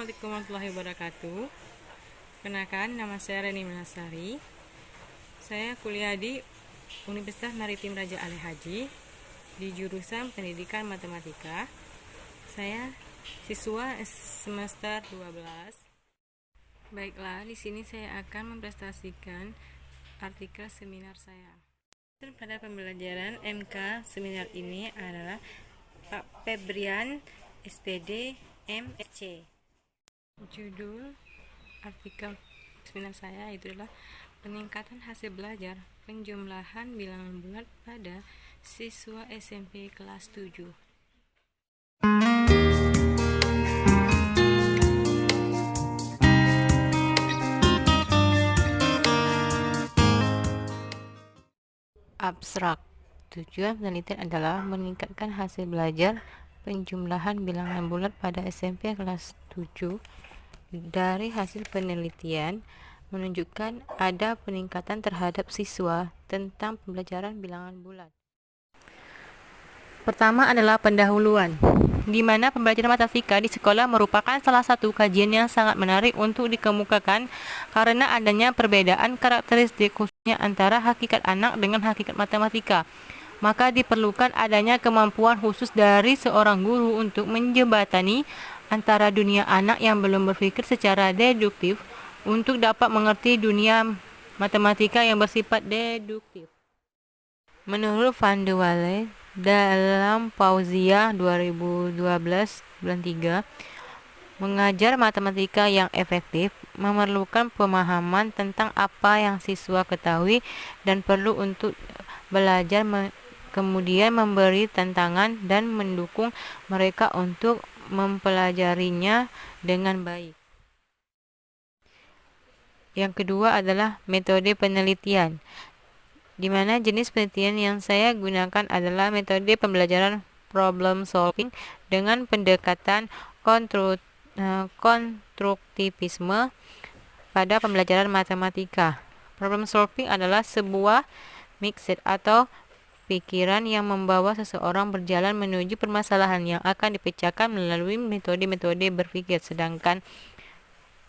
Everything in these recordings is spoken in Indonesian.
Assalamualaikum warahmatullahi wabarakatuh. Kenalkan, nama saya Reni Minasari. Saya kuliah di Universitas Maritim Raja Ali Haji di jurusan Pendidikan Matematika. Saya siswa semester 12. Baiklah, di sini saya akan mempresentasikan artikel seminar saya. Pada pembelajaran MK seminar ini adalah Pak Febrian, SPD, MSc. Judul artikel seminar saya itu adalah peningkatan hasil belajar penjumlahan bilangan bulat pada siswa SMP kelas 7. Abstrak. Tujuan penelitian adalah meningkatkan hasil belajar penjumlahan bilangan bulat pada SMP kelas 7. Dari hasil penelitian menunjukkan ada peningkatan terhadap siswa tentang pembelajaran bilangan bulat. Pertama adalah pendahuluan, di mana pembelajaran matematika di sekolah merupakan salah satu kajian yang sangat menarik untuk dikemukakan karena adanya perbedaan karakteristik khususnya antara hakikat anak dengan hakikat matematika. Maka diperlukan adanya kemampuan khusus dari seorang guru untuk menjembatani antara dunia anak yang belum berpikir secara deduktif untuk dapat mengerti dunia matematika yang bersifat deduktif. Menurut Van de Walle dalam Pauzia 2012 bulan 3, mengajar matematika yang efektif memerlukan pemahaman tentang apa yang siswa ketahui dan perlu untuk belajar kemudian memberi tantangan dan mendukung mereka untuk mempelajarinya dengan baik. Yang kedua adalah metode penelitian, di mana jenis penelitian yang saya gunakan adalah metode pembelajaran problem solving dengan pendekatan konstruktivisme pada pembelajaran matematika. Problem solving adalah sebuah mindset atau pikiran yang membawa seseorang berjalan menuju permasalahan yang akan dipecahkan melalui metode-metode berpikir, sedangkan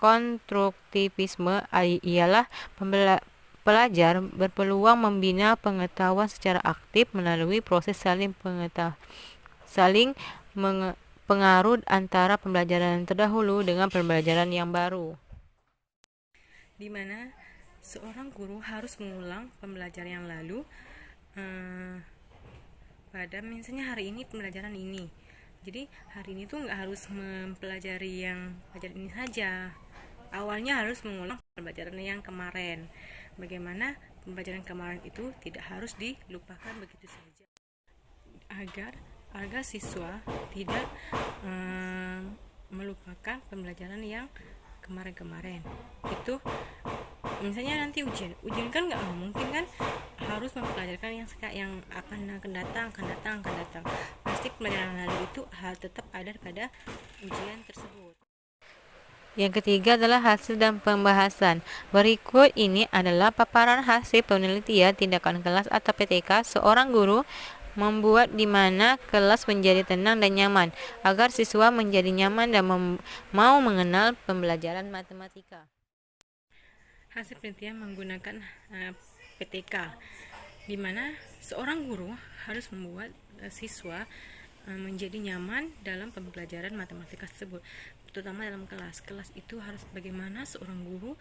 konstruktivisme ialah pelajar berpeluang membina pengetahuan secara aktif melalui proses saling pengaruh antara pembelajaran terdahulu dengan pembelajaran yang baru, di mana seorang guru harus mengulang pembelajaran yang lalu pada misalnya hari ini pembelajaran ini. Jadi hari ini tuh nggak harus mempelajari yang pelajaran ini saja. Awalnya harus mengulang pembelajaran yang kemarin. Bagaimana pembelajaran kemarin itu tidak harus dilupakan begitu saja. Agar siswa tidak melupakan pembelajaran yang kemarin-kemarin. Itu misalnya nanti ujian kan nggak mungkin kan harus mempelajari yang akan datang. Pasti pembelajaran lalu itu tetap ada pada ujian tersebut. Yang ketiga adalah hasil dan pembahasan. Berikut ini adalah paparan hasil penelitian tindakan kelas atau PTK seorang guru membuat di mana kelas menjadi tenang dan nyaman agar siswa menjadi nyaman dan mau mengenal pembelajaran matematika. Hasil penelitian menggunakan PTK, di mana seorang guru harus membuat siswa menjadi nyaman dalam pembelajaran matematika tersebut, terutama dalam kelas. Kelas itu harus bagaimana seorang guru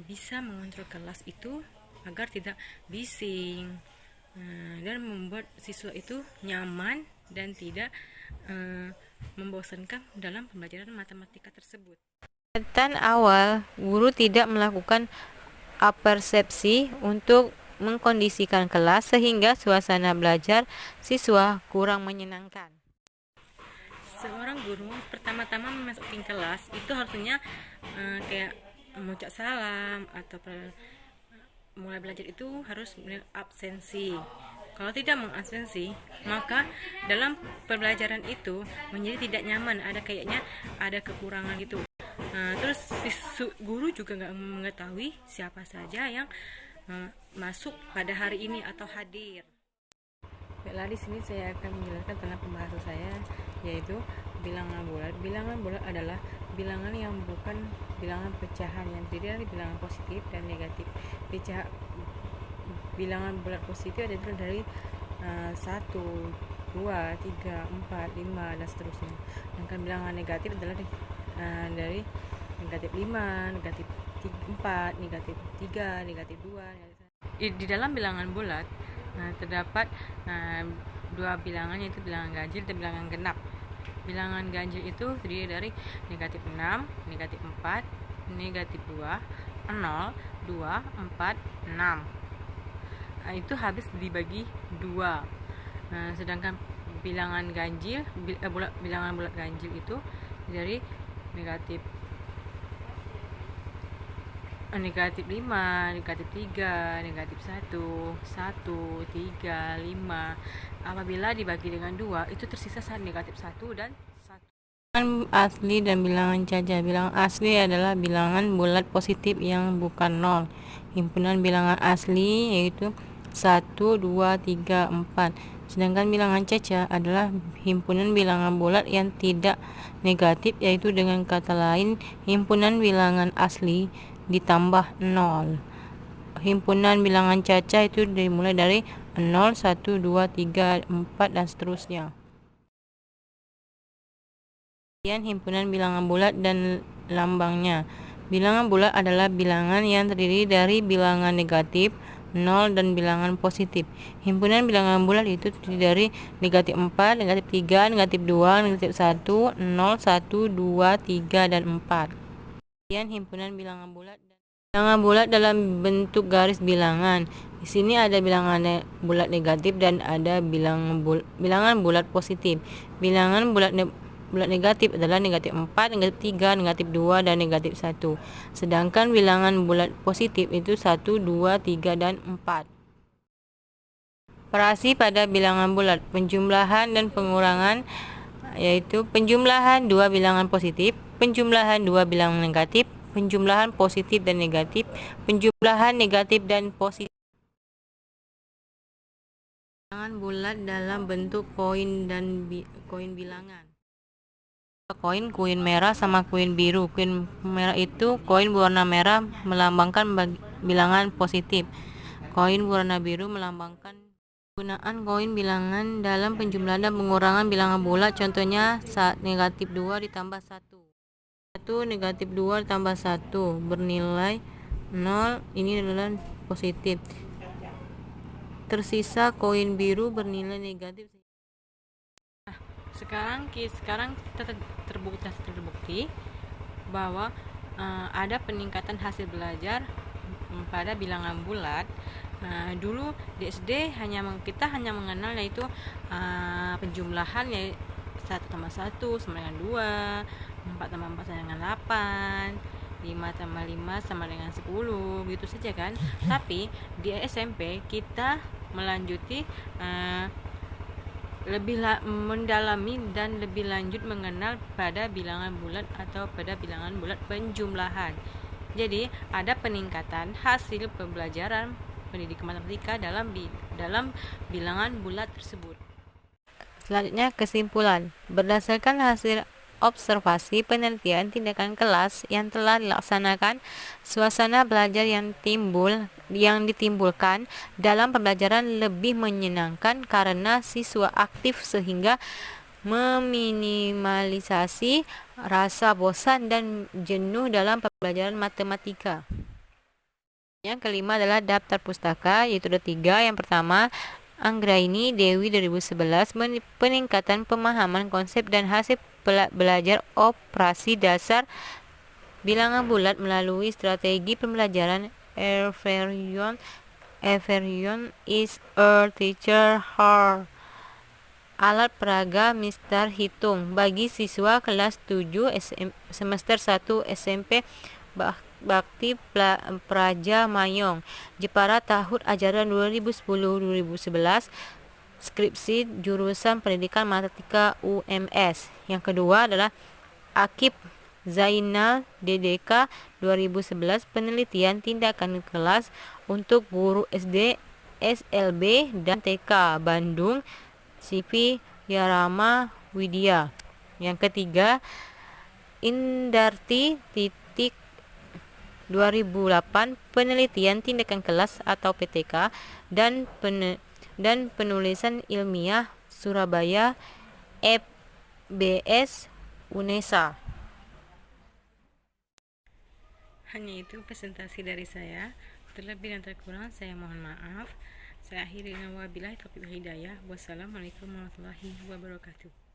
bisa mengontrol kelas itu agar tidak bising dan membuat siswa itu nyaman dan tidak membosankan dalam pembelajaran matematika tersebut. Pendekatan awal, guru tidak melakukan apersepsi untuk mengkondisikan kelas sehingga suasana belajar siswa kurang menyenangkan. Seorang guru pertama-tama memasuki kelas itu harusnya kayak mengucap salam atau mulai belajar itu harus absensi. Kalau tidak mengabsensi, maka dalam pembelajaran itu menjadi tidak nyaman, ada kekurangan gitu. Terus guru juga nggak mengetahui siapa saja yang masuk pada hari ini atau hadir. Baiklah, di sini saya akan menjelaskan tentang pembahasan saya, yaitu bilangan bulat. Bilangan bulat adalah bilangan yang bukan bilangan pecahan yang terdiri dari bilangan positif dan negatif. Bilangan bulat positif adalah dari 1, 2, 3, 4, 5 dan seterusnya. Sedangkan bilangan negatif adalah dari negatif 5, negatif 4, negatif 3, negatif 2. Di dalam bilangan bulat terdapat dua bilangan, yaitu bilangan ganjil dan bilangan genap. Bilangan ganjil itu terdiri dari negatif 6, negatif 4, negatif 2, 0, 2, 4, 6. Itu habis dibagi 2. Sedangkan bilangan ganjil, bilangan bulat ganjil itu dari negatif 5, negatif 3, negatif 1, 1, 3, 5. Apabila dibagi dengan 2, itu tersisa negatif 1 dan 1. Bilangan asli dan bilangan caca. Bilangan asli adalah bilangan bulat positif yang bukan 0. Himpunan bilangan asli yaitu 1, 2, 3, 4. Sedangkan bilangan caca adalah himpunan bilangan bulat yang tidak negatif, yaitu dengan kata lain himpunan bilangan asli ditambah 0. Himpunan bilangan caca itu dimulai dari 0, 1, 2, 3, 4 dan seterusnya. Kemudian himpunan bilangan bulat dan lambangnya. Bilangan bulat adalah bilangan yang terdiri dari bilangan negatif, 0 dan bilangan positif. Himpunan bilangan bulat itu terdiri dari negatif 4, negatif 3, negatif 2, negatif 1, 0, 1, 2, 3 dan 4. Kemudian himpunan bilangan bulat dalam bentuk garis bilangan. Di sini ada bilangan bulat negatif dan ada bilangan bulat positif. Bilangan bulat negatif adalah negatif 4, negatif 3, negatif 2, dan negatif 1. Sedangkan bilangan bulat positif itu 1, 2, 3, dan 4. Operasi pada bilangan bulat, penjumlahan dan pengurangan, yaitu penjumlahan dua bilangan positif, penjumlahan dua bilangan negatif, penjumlahan positif dan negatif, penjumlahan negatif dan positif. Bilangan bulat dalam bentuk koin dan koin bilangan. Koin merah sama koin biru. Koin merah itu koin berwarna merah melambangkan bilangan positif. Koin berwarna biru melambangkan. Penggunaan koin bilangan dalam penjumlahan dan pengurangan bilangan bulat, contohnya saat negatif 2 ditambah 1. 1 negatif 2 tambah 1 bernilai 0, ini adalah positif. Tersisa koin biru bernilai negatif. Sekarang kita terbukti bahwa ada peningkatan hasil belajar pada bilangan bulat. Dulu di SD kita hanya mengenal yaitu penjumlahan, yaitu 1 tambah 1 sama dengan 2, 4 tambah 4 sama dengan 8, 5 tambah 5 sama dengan 10, gitu saja kan. Tapi di SMP kita melanjuti lebih mendalami dan lebih lanjut mengenal pada bilangan bulat atau pada bilangan bulat penjumlahan. Jadi ada peningkatan hasil pembelajaran pendidikan matematika dalam bilangan bulat tersebut. Selanjutnya kesimpulan. Berdasarkan hasil observasi penelitian tindakan kelas yang telah dilaksanakan, suasana belajar yang ditimbulkan dalam pembelajaran lebih menyenangkan karena siswa aktif sehingga meminimalisasi rasa bosan dan jenuh dalam pembelajaran matematika. Yang kelima adalah daftar pustaka, yaitu ada 3. Yang pertama, Anggraini Dewi 2011, peningkatan pemahaman konsep dan hasil belajar operasi dasar bilangan bulat melalui strategi pembelajaran Everyone is a teacher her. Alat peraga Mister Hitung bagi siswa kelas 7 semester 1 SMP Bakti Praja Mayong, Jepara, tahun ajaran 2010-2011, skripsi jurusan Pendidikan Matematika UMS. Yang kedua adalah Akib Zainal DDK 2011, penelitian tindakan kelas untuk guru SD, SLB, dan TK, Bandung, CV Yarama Widya. Yang ketiga Indarti titik 2008 penelitian tindakan kelas atau PTK dan penulisan ilmiah Surabaya FBS UNESA. Hanya itu presentasi dari saya. Terlebih dan terkurang saya mohon maaf. Saya akhiri dengan wabillahi taufiq wal hidayah. Wassalamualaikum warahmatullahi wabarakatuh.